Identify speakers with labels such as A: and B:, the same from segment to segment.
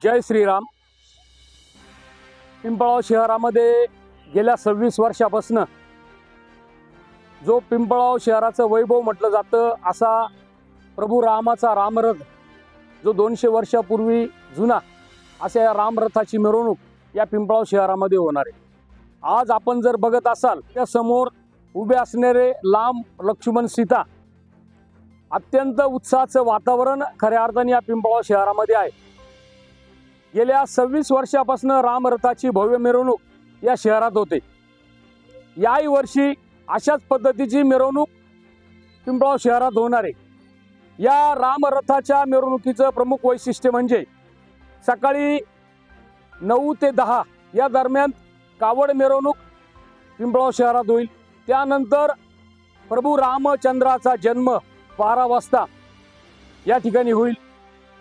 A: जय श्रीराम। पिंपळगाव शहरामध्ये गेल्या 26 वर्षापासून जो पिंपळगाव शहराचं वैभव म्हटलं जातं असा प्रभू रामाचा रामरथ जो 200 वर्षापूर्वी जुना अशा या रामरथाची मिरवणूक या पिंपळगाव शहरामध्ये होणार आहे। आज आपण जर बघत असाल त्या समोर उभे असणारे लांब लक्ष्मण सीता अत्यंत उत्साहाचं वातावरण खऱ्या अर्थाने या पिंपळगाव शहरामध्ये आहे। गेल्या 26 वर्षापासून रामरथाची भव्य मिरवणूक या शहरात होते। याही वर्षी अशाच पद्धतीची मिरवणूक पिंपळगाव शहरात होणार आहे। या रामरथाच्या मिरवणुकीचं प्रमुख वैशिष्ट्य म्हणजे सकाळी 9 ते 10 या दरम्यान कावड मिरवणूक पिंपळगाव शहरात होईल। त्यानंतर प्रभू रामचंद्राचा जन्म 12 वाजता या ठिकाणी होईल।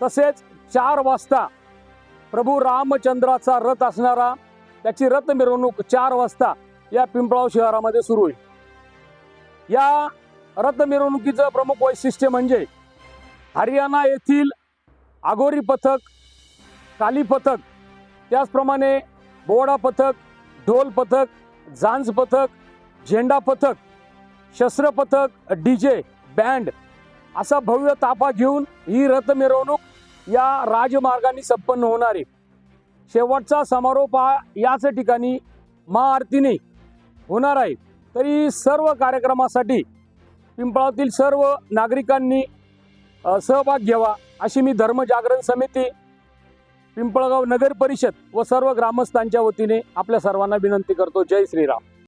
A: तसेच 4 वाजता प्रभू रामचंद्राचा रथ असणारा त्याची रथ मिरवणूक 4 वाजता या पिंपळगाव शहरामध्ये सुरू होईल। या रथ मिरवणुकीचं प्रमुख वैशिष्ट्य म्हणजे हरियाणा येथील आगोरी पथक, काली पथक, त्याचप्रमाणे बोवडा पथक, ढोल पथक, झांज पथक, झेंडा पथक, शस्त्र पथक, डीजे, बँड असा भव्य ताफा घेऊन ही रथ मिरवणूक या राजमार्गाने संपन्न होणार आहे। शेवटचा समारोप हा याच ठिकाणी महाआरतीने होणार आहे। तरी सर्व कार्यक्रमासाठी पिंपळातील सर्व नागरिकांनी सहभाग घ्यावा अशी मी धर्मजागरण समिती, पिंपळगाव नगर परिषद व सर्व ग्रामस्थांच्या वतीने आपल्या सर्वांना विनंती करतो। जय श्रीराम।